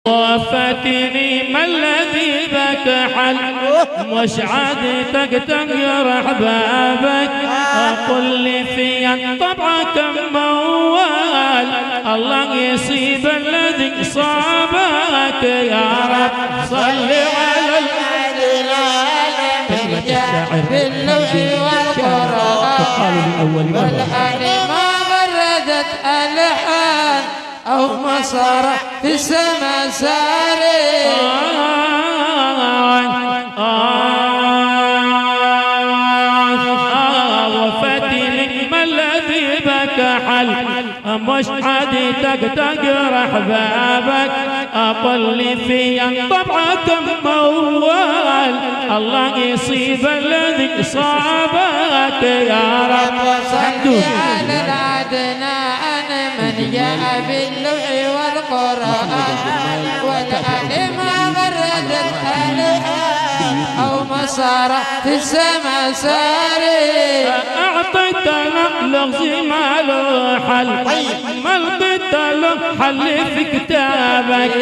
وفتني ما الذي بك حل مش عادتك تقرح بابك قل لي في طبعك موال الله يصيب الذي صابك يا رب صل على باللوح والقرآن والآن ما غردت ألحان أو مصار في السما ساري وفتني ما الذي بك حل مش عادتك تقرح بابك أقل لي في طبعك موال الله يصيب الذي صابك يا رب صل على العدنان من جاء باللوح والقرآن والآل ما غردت ألحان أو مسار في السما ساري أعطيتنا لغز ما له حل ما لقيت له حل في كتابك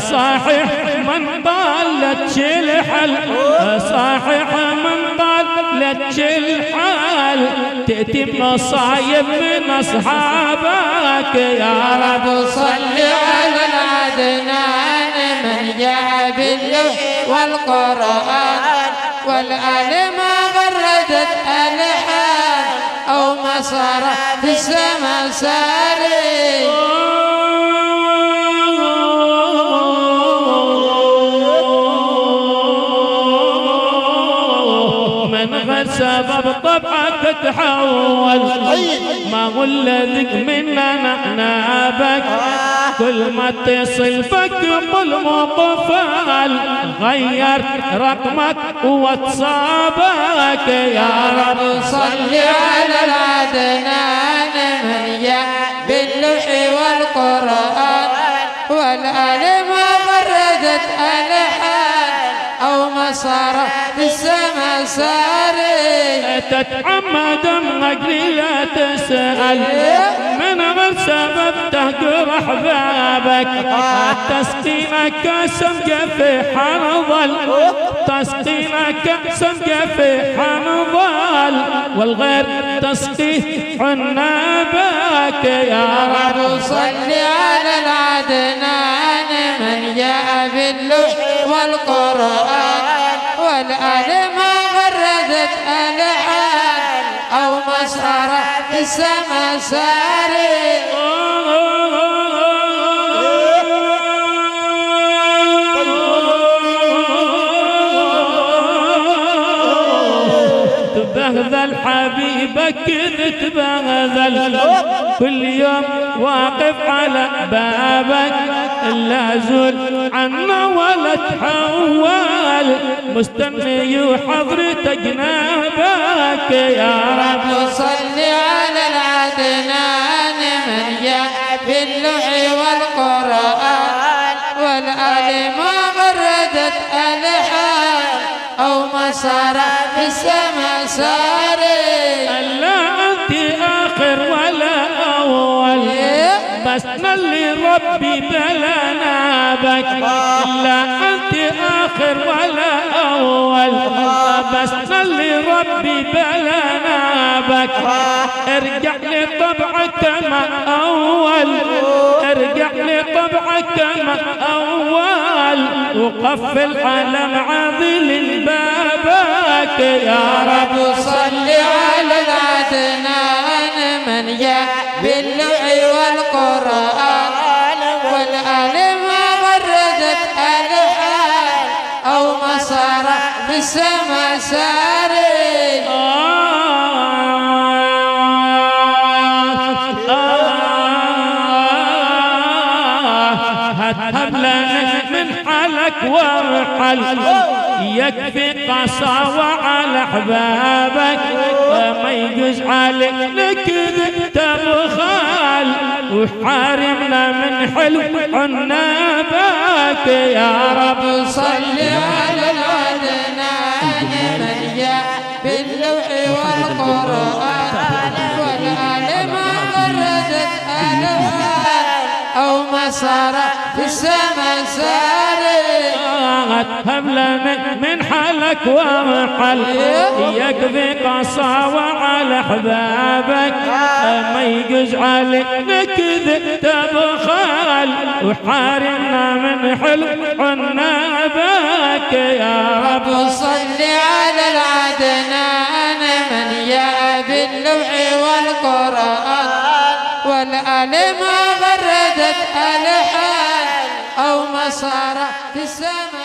صحيح من ضلت الحل صحيح من ضلت الحل تأتي مصايب من أصحابك يا رب صل على العدنان من جاء باللوح والقرآن والآل ما غردت ألحان أو مسار في السما ساري من غير سبب طبعك تحول ما هو الذي مننا نابك كل ما اتصل بك بالمقفل غير رقمك واتصابك يا رب صل على العدنان من جاء باللوح والقرآن والآل ما غردت ألحان أو مسار في السما ساري تتعمد أجلي لا تسأل من غير سبب تهجر أحبابك تسقينا كأسا في حنظل تسقينا كأسا في حنظل والغير تسقيه عنابك يا رب صل على العدنان من جاء باللوح والقرآن والآل ما غردت ألحان أو مسار في السما ساري تبغذل حبيبك كذا تبغذل كل يوم واقف على بابك لا زول عنا ولا تحول مستني وحضرتك جنابك يا رب صل على العدنان من جاء باللوح والقرآن والآل ما غردت ألحان أو مسار في السما ساري لا أنت آخر ولا أول بس نلي ربي بلا نابك لا أنت آخر ولا أول بس نلي ربي بلا نابك ارجع لطبعك ما أول ارجع لطبعك ما أول وقفل على معاذل بابك يا رب صل على العدنان من جاء باللوح والقرآن والآل ما غردت ألحان أو مسار في السما ساري هب لنا من حالك وارحل يكفي قساوة على أحبابك ما يجوز عليك نكذب تبخال وحارمنا من حلو عنابك يا رب صل على العدنان من جاء باللوح والقرآن والآل ما غردت ألحان أو صار في السما ساري هب لنا من حالك ومحل يكفي قساوة على أحبابك ما يجوز عليك نكذب تبخل وحارمنا من حلو عنابك يا رب صل على العدنان من جاء باللوح والقرآن والآل ما غردت ألحان أو ما صار في السماء